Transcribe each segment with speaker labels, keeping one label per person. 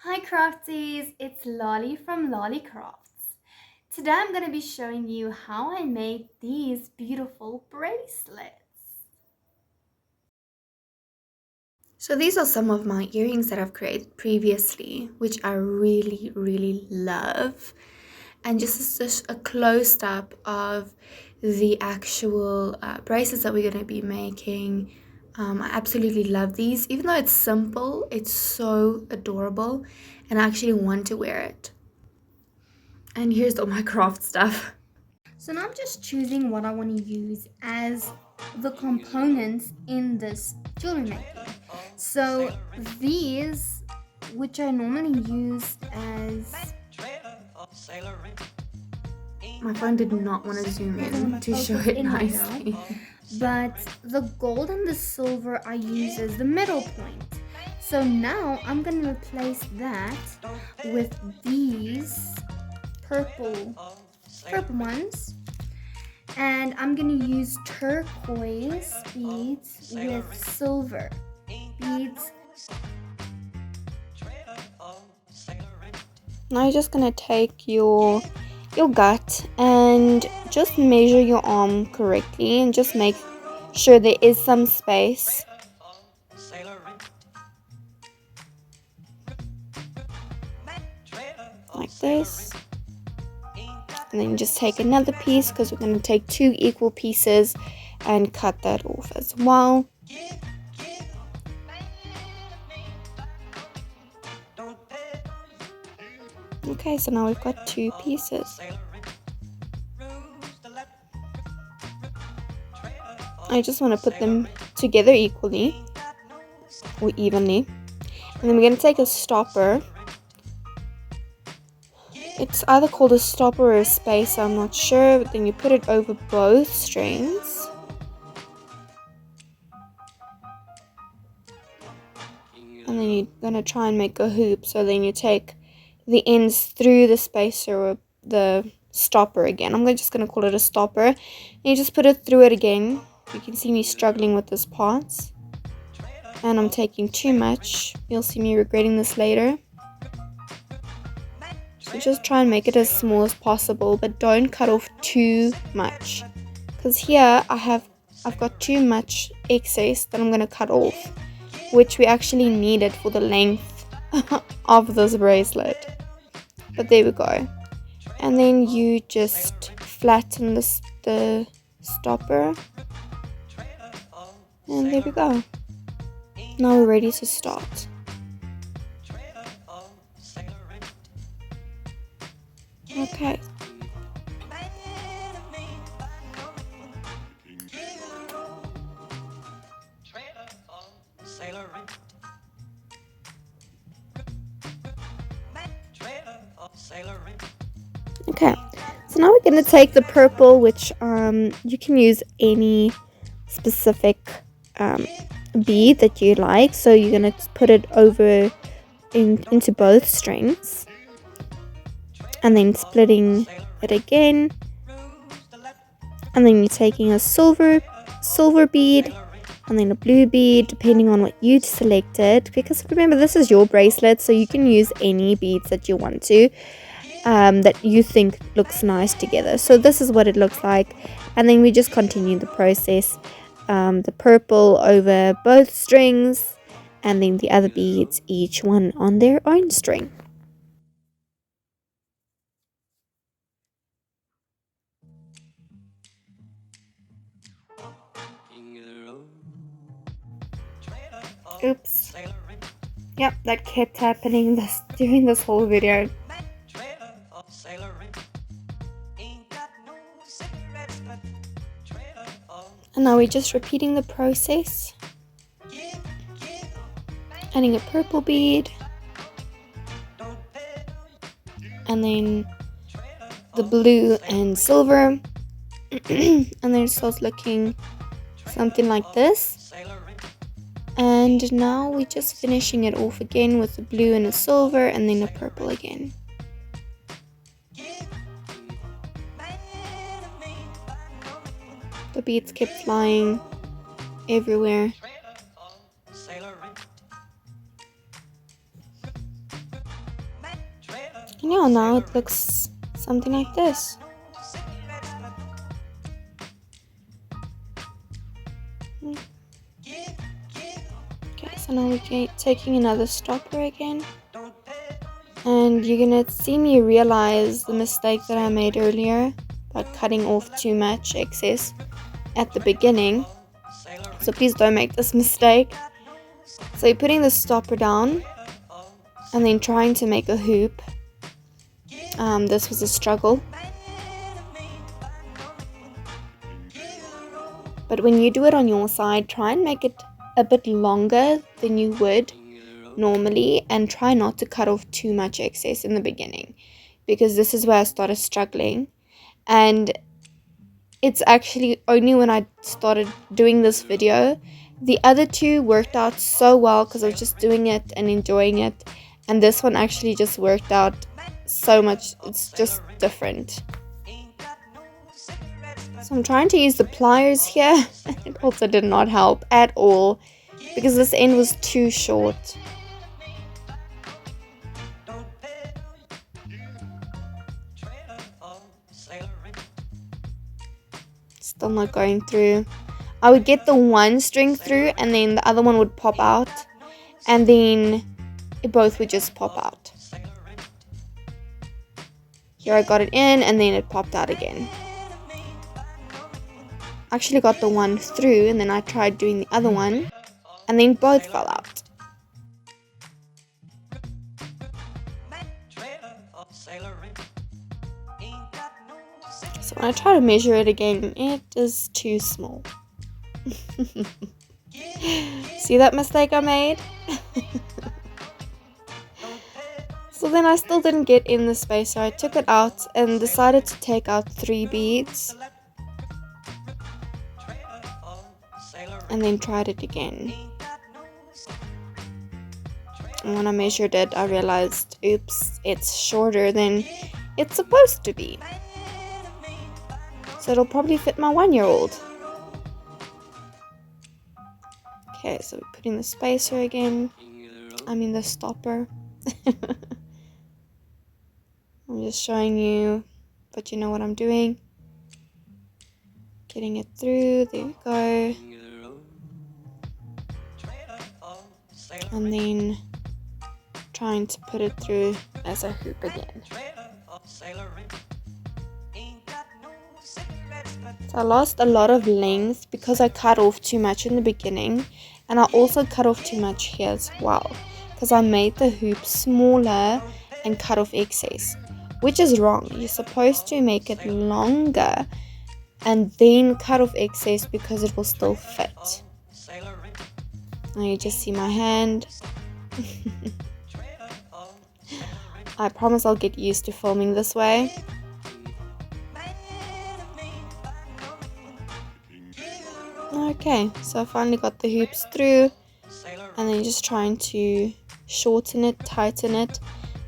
Speaker 1: Hi Craftsies, it's Lolly from Lolly Crafts. Today I'm going to be showing you how I made these beautiful bracelets. So these are some of my earrings that I've created previously, which I really love. And just a close-up of the actual bracelets that we're going to be making. I absolutely love these. Even though it's simple, it's so adorable and I actually want to wear it. And here's all my craft stuff. So now I'm just choosing what I want to use as the components in this jewelry making. So these, which I normally use as... My phone did not want to zoom in to show it nicely. But the gold and the silver I use as the middle point. So now I'm going to replace that with these purple ones, and I'm gonna use turquoise beads with silver beads. Now you're just gonna take your gut and just measure your arm correctly and just make sure there is some space. Like this. And then just take another piece because we're going to take two equal pieces and cut that off as well. Okay, so now we've got two pieces. I just want to put them together equally or evenly. And then we're going to take a stopper. It's either called a stopper or a spacer, I'm not sure, but then you put it over both strings. And then you're going to try and make a hoop, so then you take the ends through the spacer or the stopper again. I'm just going to call it a stopper. And you just put it through it again. You can see me struggling with this part. And I'm taking too much. You'll see me regretting this later. So just try and make it as small as possible, but don't cut off too much. Because here I've got too much excess that I'm going to cut off, which we actually needed for the length of this bracelet. But there we go. And then you just flatten the stopper. And there we go. Now we're ready to start. Okay. Okay, so now we're going to take the purple, which you can use any specific bead that you like. So you're going to put it over into both strings and then splitting it again, and then you're taking a silver bead and then a blue bead, depending on what you selected, because remember, this is your bracelet, so you can use any beads that you want to, that you think looks nice together. So this is what it looks like, and then we just continue the process. The purple over both strings, and then the other beads, each one on their own string. Oops. Yep, that kept happening during this whole video. And now we're just repeating the process. Adding a purple bead. And then the blue and silver. And then it starts looking something like this. And now we're just finishing it off again with the blue and a silver and then a purple again. The beads kept flying everywhere. And yeah, now it looks something like this. Okay, so now we're taking another stopper again. And you're gonna see me realize the mistake that I made earlier by cutting off too much excess at the beginning. So please don't make this mistake. So you're putting the stopper down and then trying to make a hoop. This was a struggle. But when you do it on your side, try and make it a bit longer than you would normally, and try not to cut off too much excess in the beginning, because this is where I started struggling. And it's actually only when I started doing this video, the other two worked out so well because I was just doing it and enjoying it, and this one actually just worked out so much. It's just different. So I'm trying to use the pliers here. It also did not help at all because this end was too short. Still not going through. I would get the one string through and then the other one would pop out, and then both would just pop out. Here I got it in and then it popped out again. Actually got the one through and then I tried doing the other one and then both fell out. So when I try to measure it again, it is too small. See that mistake I made? So then I still didn't get in the space, so I took it out and decided to take out 3 beads. And then tried it again. And when I measured it, I realized, oops, it's shorter than it's supposed to be. So it'll probably fit my 1-year-old. Okay, so we're putting the spacer again. The stopper. I'm just showing you, but you know what I'm doing. Getting it through, there we go. And then trying to put it through as a hoop again. So I lost a lot of length because I cut off too much in the beginning, and I also cut off too much here as well because I made the hoop smaller and cut off excess, which is wrong. You're supposed to make it longer and then cut off excess because it will still fit. Now you just see my hand. I promise I'll get used to filming this way. Okay, so I finally got the hoops through, and then just trying to shorten it, tighten it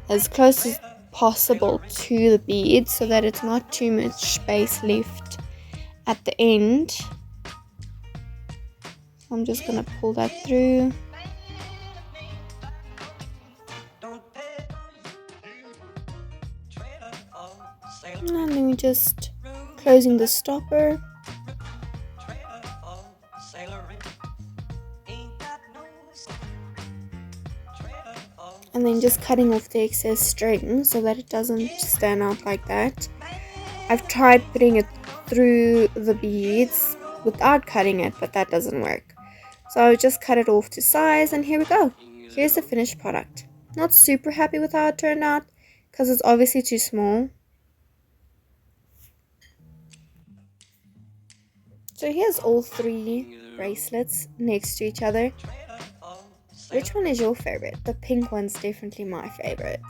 Speaker 1: as close as possible to the bead so that it's not too much space left at the end. So I'm just gonna pull that through. And then we're just closing the stopper. And then just cutting off the excess string so that it doesn't stand out like that. I've tried putting it through the beads without cutting it, but that doesn't work. So I just cut it off to size, and here we go. Here's the finished product. Not super happy with how it turned out because it's obviously too small. So here's all 3 bracelets next to each other. Which one is your favorite? The pink one's definitely my favorite.